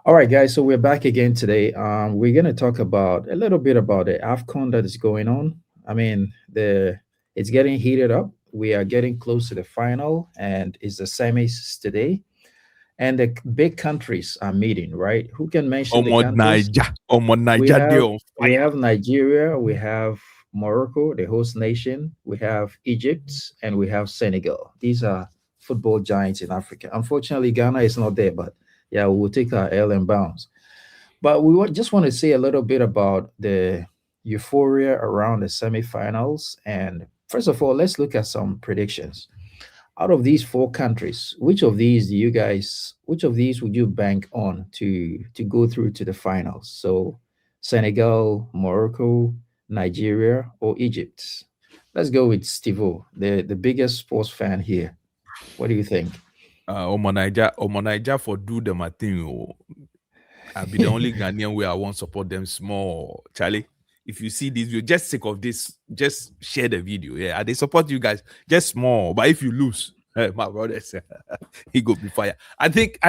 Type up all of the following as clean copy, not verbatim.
All right, guys. So we're back again today. We're gonna talk about a little bit about the AFCON that is going on. I mean, the it's getting heated up. We are getting close to the final, and it's the semis today. And the big countries are meeting, right? Who can mention the countries? Omo We Naija, they have on we fire. have Nigeria, we have Morocco, the host nation, we have Egypt, and we have Senegal. These are football giants in Africa. Unfortunately, Ghana is not there, but yeah, we will take our L and bounce. But just want to say a little bit about the euphoria around the semifinals. And first of all, let's look at some predictions. Out of these four countries, which of these would you bank on to go through to the finals? So Senegal, Morocco, Nigeria, or Egypt? Let's go with Stivo, the biggest sports fan here. What do you think? Omo Naija for do them a thing. Oh. I be the only Ghanaian where I won't support them small. Charlie, if you see this video, just sick of this, just share the video. Yeah, they support you guys just small. But if you lose, my brother said he go be fire. I think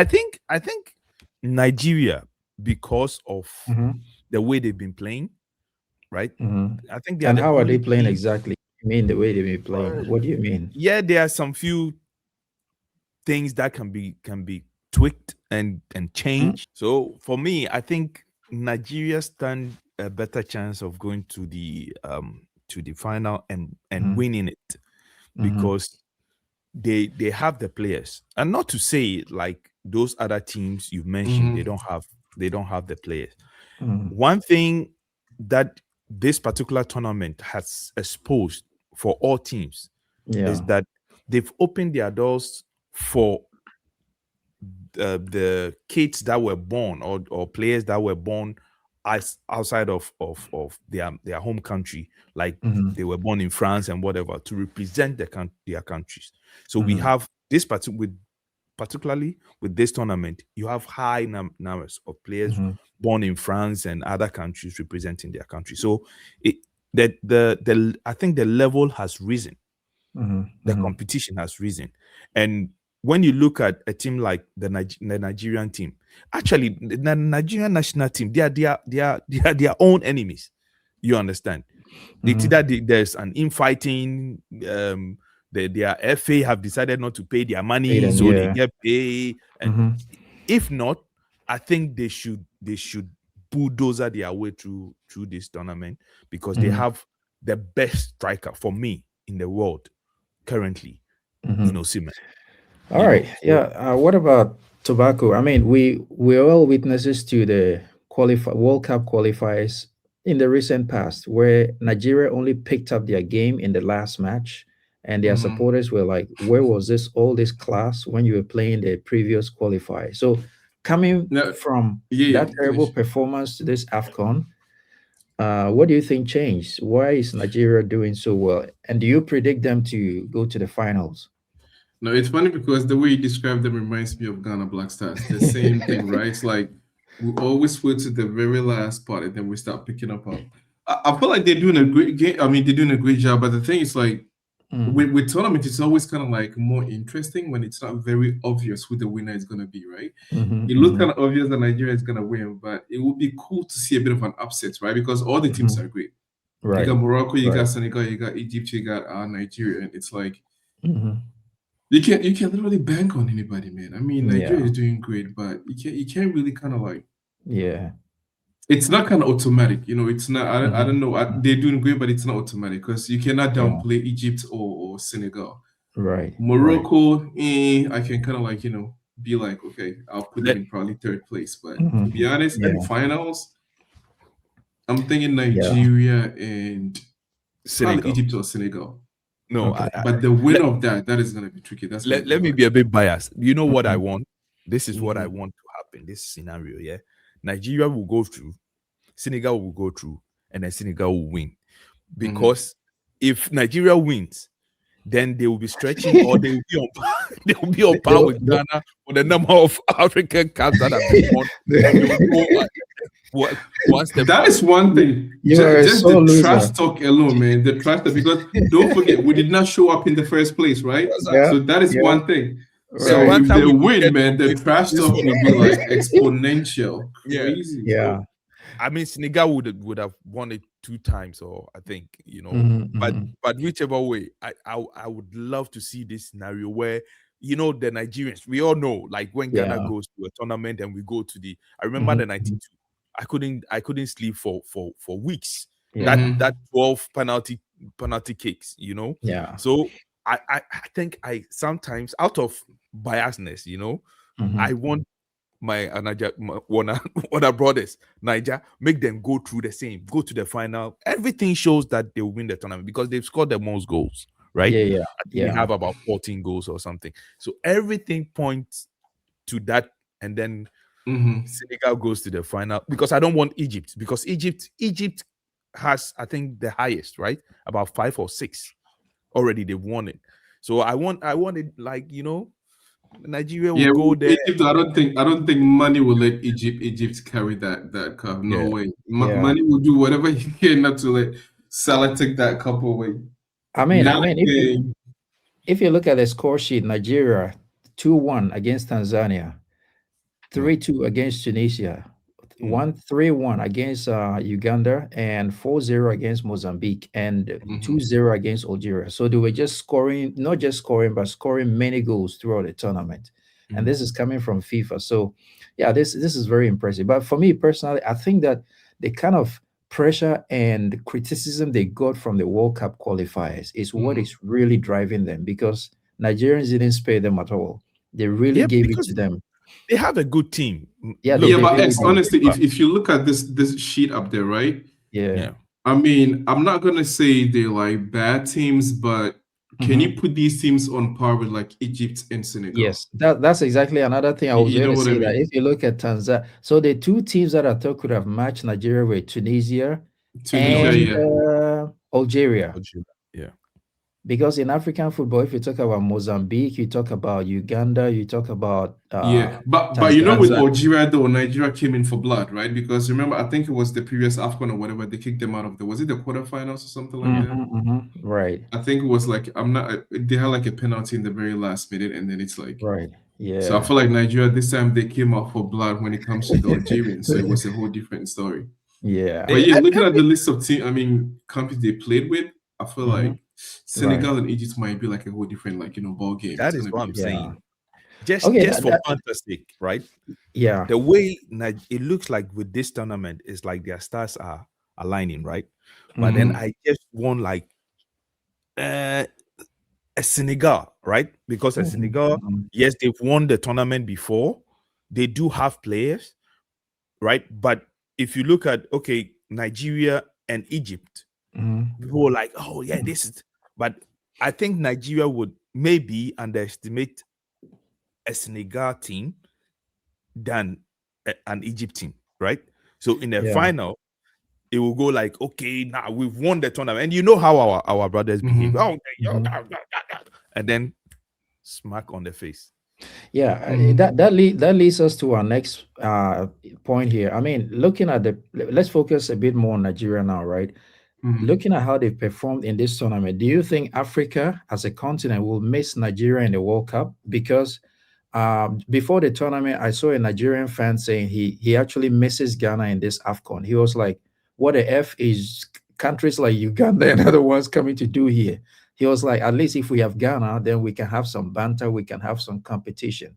Nigeria, because of Hmm. the way they've been playing, right? Hmm. I think they are And the how are they only playing team. exactly? You mean the way they be playing? uh, What do you mean? Yeah, there are some few things that can be tweaked and Mm, changed. So for me, I think Nigeria stand a better chance of going to the final and mhm, winning it mhm, because they have the players. And not to say like those other teams you mentioned, Mm-hmm. they don't have the players. mhm. One thing that this particular tournament has exposed for all teams is Yeah. that they've opened their doors for the kids that were born or players that were born outside of their home country, like Mhm, they were born in France and whatever, to represent their countries. So we mhm, have this particularly with this tournament, you have high numbers of players mhm, born in France and other countries representing their country. So it the I think the level has risen, mhm, the mhm. competition has risen. And when you look at a team like the Nigerian team, actually the Nigerian national team, they are their own enemies. You understand? It's Mhm. either there's an infighting, their FA have decided not to pay their Pay money, them, so they yeah. get pay. And Mhm, if not, I think they should bulldozer their way through this tournament because they mhm, have the best striker for me in the world currently in mhm. Osimhen, All right. So Yeah. What about tobacco? I mean, we're all witnesses to the World Cup qualifiers in the recent past, where Nigeria only picked up their game in the last match, and their Mm-hmm. supporters were like, "Where was all this class when you were playing the previous qualifier?" So, coming No, from yeah, that terrible please. performance to this AFCON, what do you think changed? Why is Nigeria doing so well? And do you predict them to go to the finals? No, it's funny because the way you describe them reminds me of Ghana Black Stars. The same thing, right? It's like we always wait to the very last part and then we start picking up. I feel like they're doing a great game. I mean, they're doing a great job. But the thing is, like, Mm, with tournament, it's always kind of like more interesting when it's not very obvious who the winner is going to be, right? mhm, It looks kind mhm, of obvious that Nigeria is going to win, but it would be cool to see a bit of an upset, right? Because all the teams mhm. are great. You Right, got Morocco, you right. got Senegal, you got Egypt, you got Nigeria, and it's like Mhm. you can't literally bank on anybody, man. I mean, Nigeria Yeah, is doing great, but you can't really kind of like yeah. it's not kind of automatic, It's not. I Mhm, don't know. They're doing great, but it's not automatic because you cannot yeah. downplay Egypt or Senegal. Right, right. Morocco, I can kind of like be like, okay, I'll put them let in probably third place, but to be Mhm. honest, in Yeah, finals, I'm thinking yeah. Nigeria and probably Senegal. Egypt or Senegal. No, Okay. But the let, winner of that is gonna be tricky. That's gonna be let me hard. be a bit biased. You know what I Mhm, want? This is what I Hmm. want to happen. This scenario, yeah. Nigeria will go through, Senegal will go through, and then Senegal will win. Hmm. Because if Nigeria wins, then they will be stretching or they will be on they will be on par with the, Ghana for the number of African cups that have been won, and they will go one step That further. is one thing. you are Just, a just sore the loser. trash talk alone, man. The trash talk because don't forget we did not show up in the first place, right? Yeah, So that is yeah. one thing. The So Right. if banter they we will win, get man, from the trash this talk one. will be like exponential, Yeah. crazy. Yeah. So I mean, Senegal would have won it 2 times, or I think, But Hmm. whichever way, I would love to see this scenario where, the Nigerians, we all know, like when Ghana Yeah. goes to a tournament and we go to the, I remember the Hmm. 92. I couldn't sleep for weeks. That Yeah. that 12 penalty kicks. Yeah. So I think I sometimes, out of biasness, I Hmm. want my Niger, one other brothers, Niger, make them go through the same, go to the final. Everything shows that they will win the tournament because they've scored the most goals, right? Yeah. Yeah. I think they Yeah. have about 14 goals or something. So everything points to that, and then Mm-hmm. Senegal goes to the final because I don't want Egypt, because Egypt has, I think, the highest, right? About 5 or 6 already. They've won it. So I want it, like, Nigeria will Yeah, go with there. Egypt. I don't think money will let Egypt carry that cup. No Yeah. way. Yeah. Money will do whatever he can not to let Salah take that cup away. I mean, Not I mean, again. if you look at the score sheet, Nigeria 2-1 against Tanzania, Yeah. 3-2 against Tunisia, Mm-hmm. 1-3-1 against Uganda, and 4-0 against Mozambique, and Mm-hmm. 2-0 against Algeria. So they were just scoring, not just scoring, but scoring many goals throughout the tournament. And Mhm. this is coming from FIFA. So yeah, this is very impressive. But for me personally, I think that the kind of pressure and criticism they got from the World Cup qualifiers is what Mm-hmm. is really driving them, because Nigerians didn't spare them at all. They really Yeah, gave it to because them. they have a good team. Yeah, Look, Yeah, they but really X, do. honestly, if you look at this sheet up there, right? Yeah. yeah. I mean, I'm not gonna say they're like bad teams, but can you Mhm. put these teams on par with like Egypt and Senegal? Yes, that's exactly another thing I You, was you going know to what I say, that mean? if you look at Tanzania, so the two teams that I thought could have matched Nigeria were Tunisia And Tunisia, and yeah. Algeria. Algeria. Algeria. Yeah. Because in African football, if you talk about Mozambique, you talk about Uganda, you talk about Yeah, but with Tanzania. Algeria though, Nigeria came in for blood, right? Because remember, I think it was the previous AFCON or whatever, they kicked them out of was it the quarterfinals or something like that? Right, I think it was like I'm not they had like a penalty in the very last minute, and then it's like right. so I Yeah. feel like Nigeria this time they came out for blood when it comes to the Algerians, so it was a whole different story. Yeah. But yeah, looking at Every, the list of countries they played with, I feel Hmm. like Right. Senegal and Egypt might be like a whole different like ball game. It's that is gonna what be I'm insane. Yeah. saying. Just Okay. just for fantasy sake, right? Yeah. The way it looks like with this tournament is like their stars are aligning, right? But then Mm-hmm. Hmm. I just want, like, uh, a Senegal, right? Because a Senegal, Hmm. yes, they've won the tournament before. They do have players, right? But if you look at, okay, Nigeria and Egypt, Hmm. people were like, oh yeah, this is. But I think Nigeria would maybe underestimate a Senegal team than an Egypt team, right? So in the Yeah. final, it will go like, okay, now we've won the tournament, and you know how our brothers behave. Mm-hmm. Oh, Hmm. and then smack on the face. Yeah, Mm-hmm. that leads us to our next point here. I mean, looking at let's focus a bit more on Nigeria now, right? Mm-hmm. Looking at how they performed in this tournament, do you think Africa as a continent will miss Nigeria in the World Cup? Because before the tournament, I saw a Nigerian fan saying he actually misses Ghana in this AFCON. He was like, "What the f is countries like Uganda and other ones coming to do here?" He was like, "At least if we have Ghana, then we can have some banter, we can have some competition."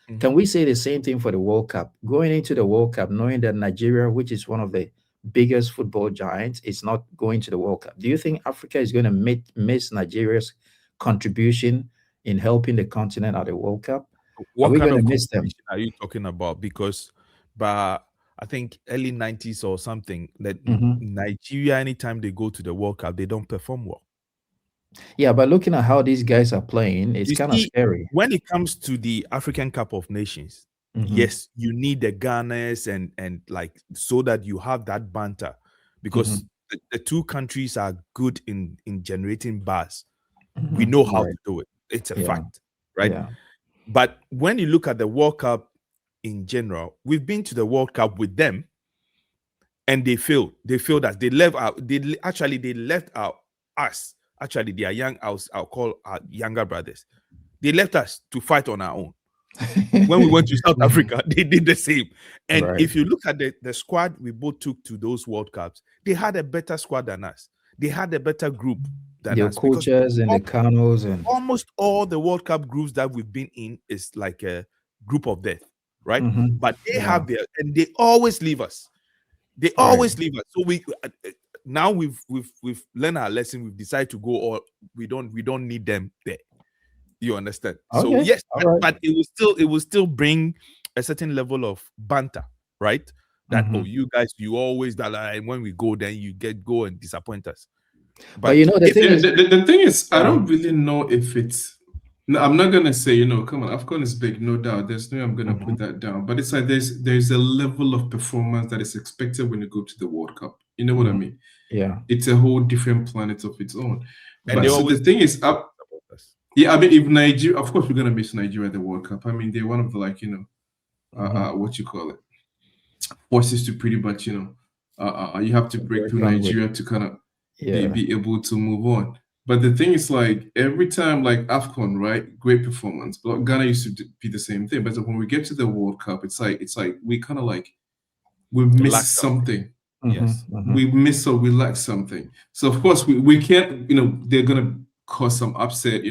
Mhm. Can we say the same thing for the World Cup? Going into the World Cup, knowing that Nigeria, which is one of the biggest football giants, is not going to the World Cup. Do you think Africa is going to miss Nigeria's contribution in helping the continent at the World Cup? Are What we kind going to of miss them? competition are you talking about? Because by, I think, early 90s or something, that Mhm. Nigeria, anytime they go to the World Cup, they don't perform well. Yeah, but looking at how these guys are playing, it's You kind of see, scary. when it comes to the African Cup of Nations, Hmm. yes, you need the Ghanaians, and like, so that you have that banter, because Hmm. the two countries are good in generating buzz. We Hmm. know how Right. to do it. It's a Yeah. fact, right? Yeah. But when you look at the World Cup in general, we've been to the World Cup with them, and they failed. They failed us. They left out. They left out us. Actually, they are young. I'll call our younger brothers. They left us to fight on our own. When we went to South Mhm. Africa, they did the same. And Right. if you look at the squad we both took to those World Cups, they had a better squad than us. They had a better group than Your us because coaches and the Canos and almost all the World Cup groups that we've been in is like a group of death, right? Mhm. But they Yeah. have their, and they always leave us. They Right. always leave us. So now we've learned our lesson. We've decided to go, or we don't need them there. You understand? So Okay. yes, All but, right. but it will still bring a certain level of banter, right? That, oh, Mhm. you guys, you always that, and when we go, then you go and disappoint us. But you But know the if thing Yeah, is, the thing is, I yeah. don't really know if it's. No, I'm not gonna say, come on, AFCON is big, no doubt. There's no way I'm gonna put Mhm. that down. But it's like there's a level of performance that is expected when you go to the World Cup. You know what I Mhm. mean? Yeah. It's a whole different planet of its own. and But they so the always thing is, about us. yeah, I mean, if Nigeria, of course, we're gonna miss Nigeria at the World Cup. I mean, they're one of the Mhm. what you call it, forces to pretty much, you have to break through Reckon with. Nigeria to kind of Yeah. be able to move on. But the thing is, like every time, like AFCON, right? Great performance. But Ghana used to be the same thing. But when we get to the World Cup, it's like we kind of like we We miss lack something. something. Mhm. Yes. Mhm. We miss or we lack something. So of course we can't, they're gonna cause some upset,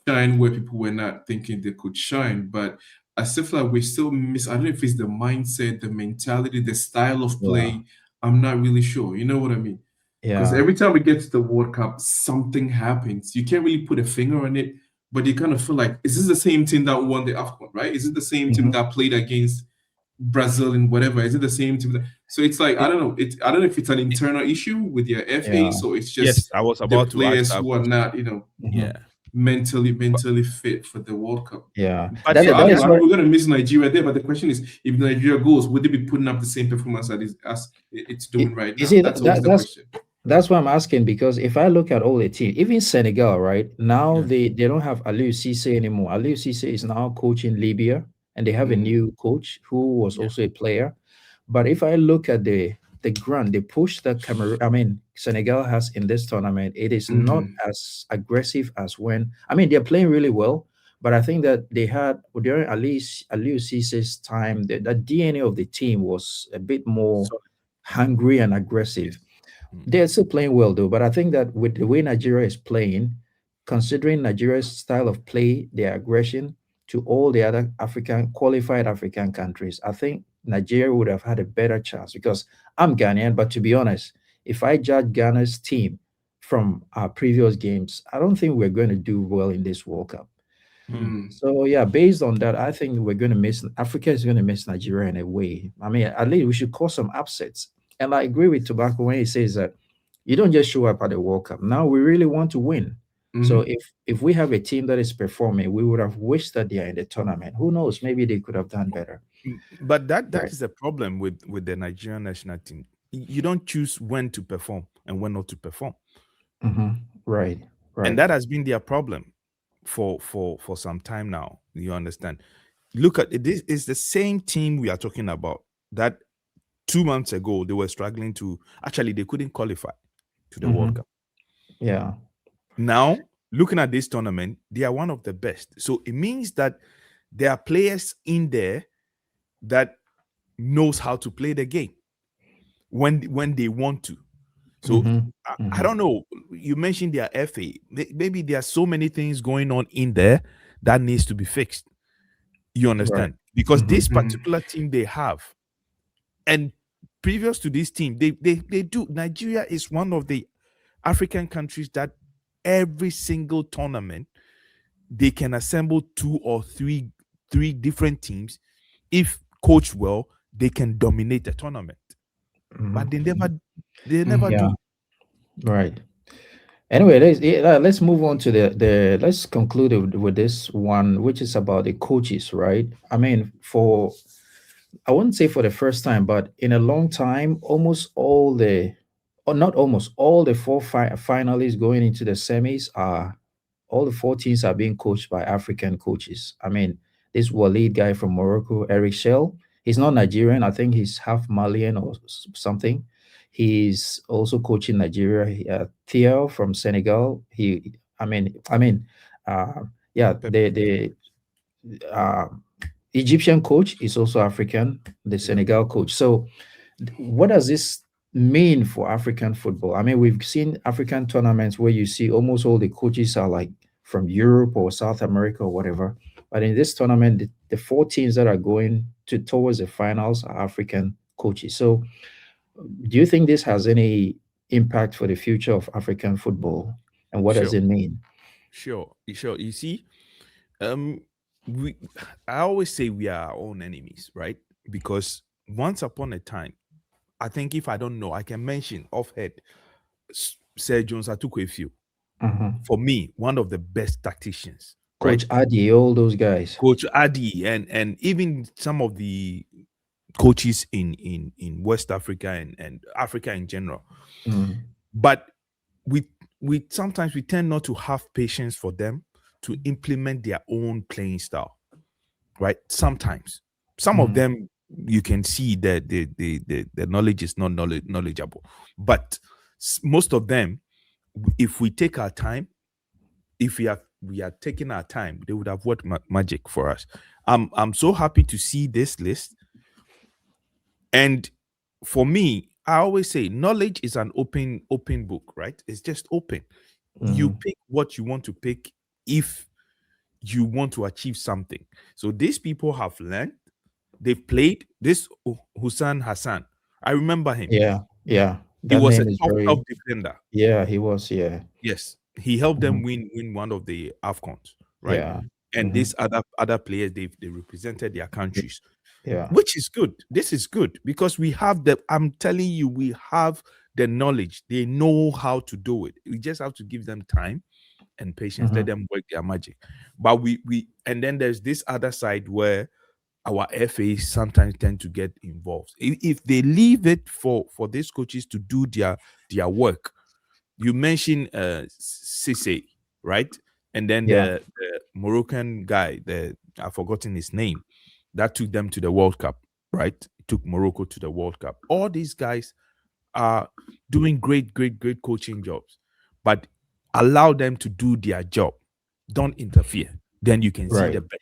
shine where people were not thinking they could shine. But I still feel like we still miss. I don't know if it's the mindset, the mentality, the style of Yeah. play. I'm not really sure. You know what I mean? Because Yeah. every time we get to the World Cup, something happens. You can't really put a finger on it, but you kind of feel like, is this the same team that won the AFCON, right? Is it the same team Mhm. that played against Brazil and whatever? Is it the same team? So it's like, I It, don't know. I don't know if it's an internal issue with your FA, yeah. so it's Yes, just I was the about to ask players that who are question. not, Mhm. Yeah. But mentally fit for the World Cup. Yeah. but That So then, I that don't know. is I know where. we're gonna miss Nigeria there, but the question is, if Nigeria goes, would they be putting up the same performance as it's doing right You now? see That's always that the question. that's why I'm asking, because if I look at all the team, even Senegal, right now yeah, they don't have Aliou Cisse anymore. Aliou Cisse is now coaching Libya, and they have a Mm-hmm. new coach who was yeah, also a player. But if I look at the ground, the push that Cameroon, I mean Senegal has in this tournament, it is not Mm-hmm. as aggressive as when. I mean they're playing really well, but I think that they had during Aliou Cisse's time, the DNA of the team was a bit more so hungry and aggressive. yes. Mm. They're still playing well though, but I think that with the way Nigeria is playing, considering Nigeria's style of play, their aggression to all the other African qualified African countries, I think Nigeria would have had a better chance because I'm Ghanaian, but to be honest, if I judge Ghana's team from our previous games, I don't think we're going to do well in this World Cup. Mm. So yeah, based on that, I think we're going to miss Africa is going to miss Nigeria in a way. I mean, at least we should cause some upsets. And I agree with Tobacco when he says that you don't just show up at the World Cup. Now we really want to win. So Mm-hmm. if we have a team that is performing, we would have wished that they are in the tournament. Who knows? Maybe they could have done better. But that Right. is a problem with the Nigerian national team. You don't choose when to perform and when not to perform, Hmm. Right. and Right. that has been their problem for some time now. You understand? Look at it. This is the same team we are talking about. That 2 months ago they were struggling to, actually they couldn't qualify to the World Hmm. Cup. Yeah. Now looking at this tournament, they are one of the best. So it means that there are players in there that knows how to play the game when they want to. So Hmm. I Hmm. don't know. You mentioned their FA. Maybe there are so many things going on in there that needs to be fixed. You Right. understand? Because Hmm. this particular team they have, and previous to this team, they do. Nigeria is one of the African countries that every single tournament they can assemble two or three different teams. If coached well, they can dominate the tournament. Hmm. But they never Mm-hmm. Yeah. do. Right. Anyway, let's move on to the let's conclude with this one, which is about the coaches, right? I mean, for I wouldn't say for the first time, but in a long time, almost all the, or not almost all the four finalists going into the semis are all the four teams are being coached by African coaches. I mean, this Walid guy from Morocco, Eric Shell, he's not Nigerian. I think he's half Malian or something. He's also coaching Nigeria. Theo from Senegal. I mean, uh, Yeah, Pep. the uh, Egyptian coach is also African, the Yeah. Senegal coach. So, what does this mean for African football? I mean, we've seen African tournaments where you see almost all the coaches are like from Europe or South America or whatever. But in this tournament, the four teams that are going to towards the finals are African coaches. So, do you think this has any impact for the future of African football? And what does Sure. it mean? Sure. You see, um, we I always say we are our own enemies, right? Because once upon a time, I think if I don't know, I can mention off head Sir Jones Atukwefiu. Mhm. For me, one of the best tacticians, right? Coach Adi, all those guys. Coach Adi and even some of the coaches in West Africa and Africa in general. Mm, But we we sometimes we tend not to have patience for them to implement their own playing style, right? Sometimes some of mm, them you can see that the knowledge is not knowledgeable, but most of them, if we take our time, if we are taking our time, they would have worked magic for us. I'm so happy to see this list. And for me, I always say knowledge is an open book, right? It's just open. You mm, pick what you want to pick if you want to achieve something. So these people have learned, they've played. This Hussein Hassan, I remember him. yeah, yeah. He That was a name is top very, defender. yeah, he was, yeah. Yes, he helped them Mhm, win one of the AFCONs, right? yeah. And Hmm. these other players, they represented their countries, Yeah. which is good. This is good because we have the. I'm telling you, we have the knowledge. They know how to do it. We just have to give them time and patience. Let Hmm. them work their magic. But we and then there's this other side where our FAs sometimes tend to get involved. If they leave it for these coaches to do their work, you mentioned Cisse, right? And then Yeah. the Moroccan guy, the I've forgotten his name, that took them to the World Cup, right? Took Morocco to the World Cup. All these guys are doing great coaching jobs, but allow them to do their job. Don't interfere. Then you can see Right. the best.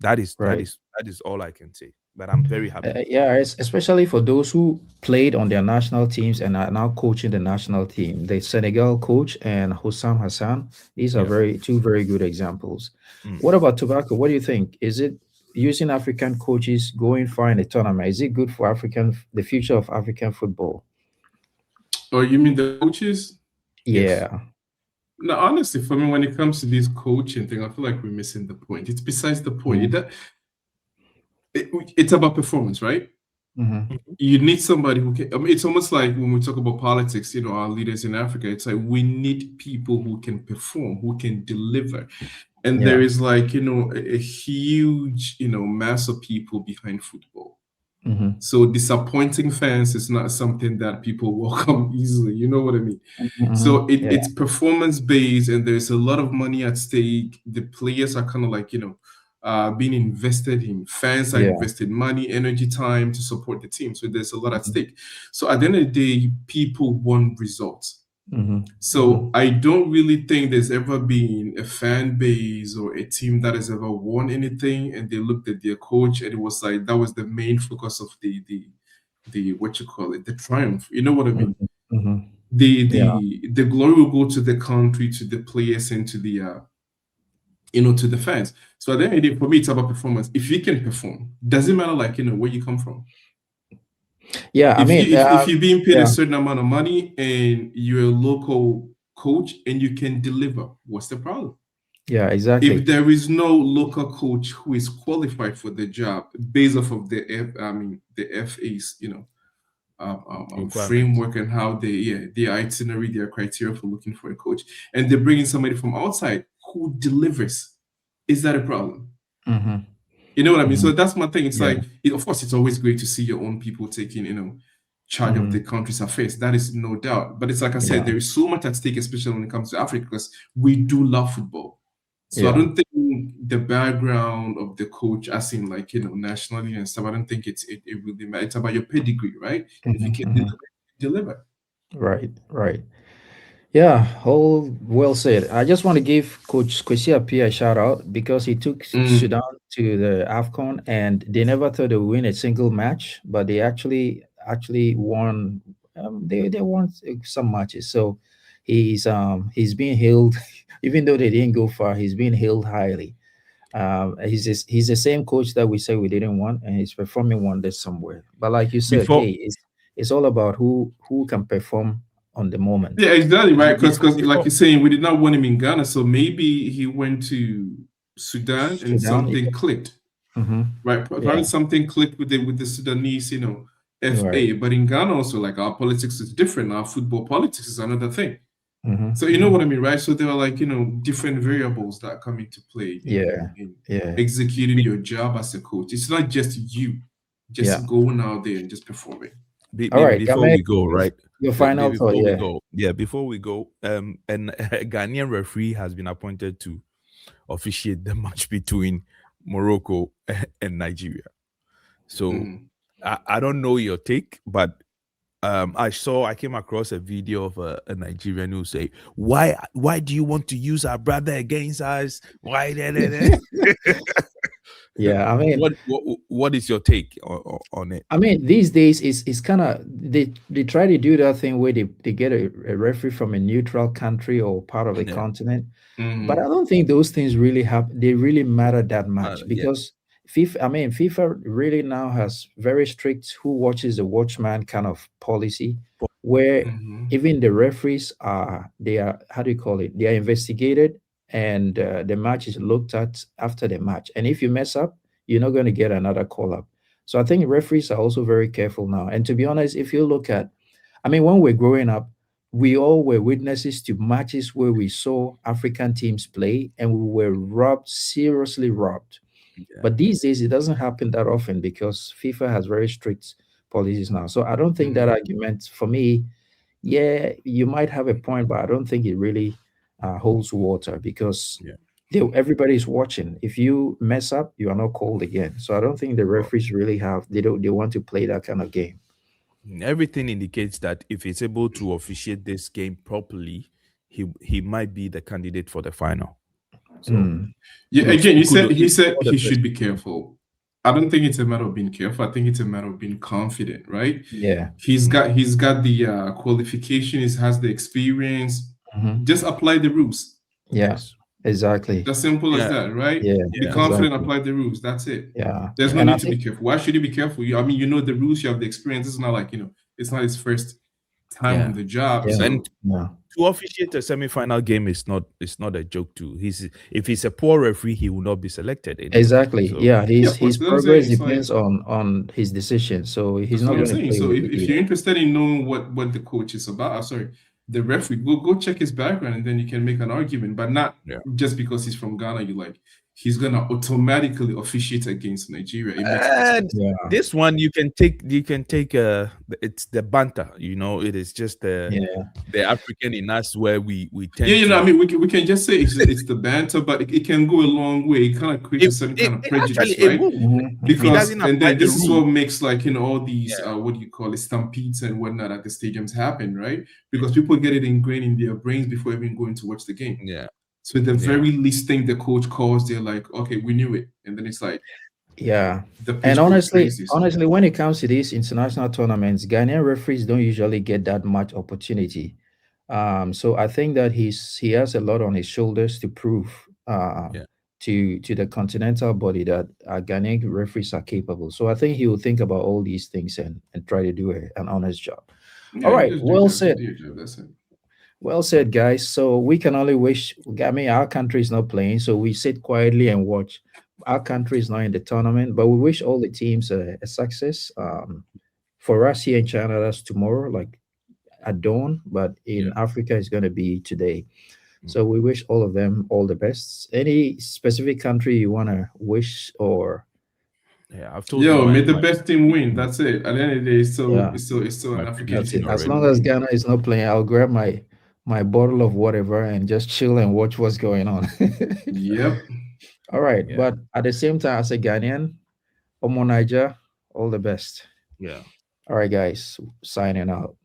That is that Right. is that is all I can say. But I'm very happy. Yeah, especially for those who played on their national teams and are now coaching the national team. The Senegal coach and Hussam Hassan, these are Yeah. very two very good examples. Mm. What about tobacco? What do you think? Is it using African coaches going far in a tournament? Is it good for the future of African football? Or you mean the coaches? Yes. Yeah. No, honestly, for me, when it comes to this coaching thing, I feel like we're missing the point. It's besides the point. Mm-hmm. It's about performance, right? Mm-hmm. Mhm. You need somebody who can. I mean, it's almost like when we talk about politics, our leaders in Africa, it's like we need people who can perform, who can deliver. And there Yeah. is like, a huge, mass of people behind football. Mm-hmm. So disappointing fans is not something that people welcome easily. You know what I mean? Mm-hmm. So Yeah. it's performance based, and there's a lot of money at stake. The players are kind of like being invested in. Fans are Yeah. invested money, energy, time to support the team. So there's a lot at Mm-hmm. stake. So at the end of the day, people want results. Mm-hmm. So I don't really think there's ever been a fan base or a team that has ever won anything, and they looked at their coach and it was like that was the main focus of the what you call it, the triumph. You know what I mean? Mm-hmm. Mm-hmm. The Yeah. the glory will go to the country, to the players, and to the to the fans. So at the end of the day, for me, it's about performance. If you can perform, doesn't matter like where you come from. Yeah. I If you mean, if you're being paid a yeah. certain amount of money and you're a local coach and you can deliver, what's the problem? Yeah. If Exactly. there is no local coach who is qualified for the job based off of the FA's Requirements. framework and how they their itinerary, their criteria for looking for a coach, and they bring in somebody from outside who delivers, is that a problem? Mm-hmm. You know what I mean? Mm-hmm. So that's my thing. It's Yeah. like, of course, it's always great to see your own people taking, charge of Mm-hmm. the country's affairs. That is no doubt. But it's like I said, Yeah. there is so much at stake, especially when it comes to Africa, because we do love football. So I Yeah. don't think the background of the coach, as in like, nationally and stuff, I don't think it really matters. It's about your pedigree, right? If you Mm-hmm. can Mm-hmm. deliver, deliver. Right. Right. Yeah, all well said. I just want to give Coach Kwesi Appiah a shout out because he took Mm, Sudan to the AFCON and they never thought they would win a single match, but they actually won. They won some matches. So he's being hailed, even though they didn't go far. He's being hailed highly. He's the same coach that we said we didn't want, and he's performing wonders somewhere. But like you said, Before hey, it's all about who can perform on the moment. yeah, exactly right. Because like before you're saying, we did not want him in Ghana, so maybe he went to Sudan and Sudan, something clicked. hmm Right, probably yeah, something clicked with the Sudanese, right, FA. But in Ghana also, like our politics is different. Our football politics is another thing. So you know hmm what I mean, right? So there are like different variables that come into play yeah, in yeah, executing be- your job as a coach. It's not just you yeah. just going out there and just performing. All right, before Game, we go, right? your final thought, Before we yeah. go, yeah, before we go, and a Ghanaian referee has been appointed to officiate the match between Morocco and Nigeria. So Mhm. I don't know your take, but I came across a video of a Nigerian who say, why do you want to use our brother against us? Why da, da, da?" Yeah, I mean, what is your take on it? these days it's kind of they try to do that thing where they get a referee from a neutral country or part of the Yeah, continent. But I Mhm. don't think those things really have they really matter that much yeah, because FIFA really now has very strict who watches the watchman kind of policy where Mhm. even the referees are they are how do you call it? They are investigated and the match is looked at after the match. And if you mess up, you're not going to get another call up. So I think referees are also very careful now. And to be honest, if you look at when we're growing up, we all were witnesses to matches where we saw African teams play and we were robbed, seriously robbed. yeah, But these days, it doesn't happen that often because FIFA has very strict policies now. So I don't think that Mhm. argument, for me, yeah, you might have a point, but I don't think it really holds water because yeah. everybody is watching. If you mess up, you are not called again. So I don't think the Well, referees really they want to play that kind of game. everything indicates that if he's able to officiate this game properly, he might be the candidate for the final. So Mm. Yeah, kudos, again, he kudos. said All the he best. should be careful. I don't think it's a matter of being careful. I think it's a matter of being confident, right? Yeah. He's got the qualifications, has the experience. Mhm. Just apply the rules. Yeah, Yes. exactly. As simple as Yeah. that, right? Yeah, Be Yeah. confident, exactly. apply the rules. That's it. Yeah. There's no And I need to be think, careful. Why should you be careful? I mean, you know the rules, you have the experience. It's not like, it's not his first time on Yeah. the job. yeah, And So yeah, to officiate a semi-final game is not a joke too. If he's a poor referee, he will not be selected anyway. exactly. So Yeah, yeah, his of course. his That's what I'm saying. progress It's like depends on his decision. So he's That's not what I'm going to saying. play So with if, it if either. you're interested in knowing what the coach is about, sorry, the referee, go check his background and then you can make an argument, but not yeah. just because he's from Ghana, you like he's gonna automatically officiate against Nigeria. It makes no And sense. Yeah, this one you can take it's the banter, it is just yeah, the African in us where we Yeah, tend I to mean, we can just say it's the banter, but it can go a long way. It kind of creates a certain kind of it actually prejudice, it right? will if he Because doesn't and apply then the this is rule. what makes like all these Yeah, what do you call it, stampedes and whatnot at the stadiums happen, right? Because people get it ingrained in their brains before even going to watch the game. yeah, So the yeah, very least thing the coach calls, they're like, okay, we knew it, and then it's like yeah. the And pitch goes honestly, crazy. So honestly, when it comes to these international tournaments, Ghanaian referees don't usually get that much opportunity. So I think that he has a lot on his shoulders to prove yeah, to the continental body that Ghanaian referees are capable. So I think he will think about all these things and try to do an honest job. All yeah, you right, just do your well job, said. do your job. That's it. Well said, guys. So we can only wish. Our country is not playing, so we sit quietly and watch. Our country is not in the tournament, but we wish all the teams a success. For us here in China, that's tomorrow, like at dawn, but yeah. in Africa, it's going to be today. Mm. So we wish all of them all the best. Any specific country you want to wish or Yeah, I've told you Yo, may my the my best team win. That's it. At the end of the day, yeah, it's still an my African that's prediction it. team. As already. long So as Ghana is not playing, I'll grab my bottle of whatever and just chill and watch what's going on. yep. All right, Yeah, but at the same time, as a Ghanaian, Omo Niger, all the best. yeah. All right, guys, signing out.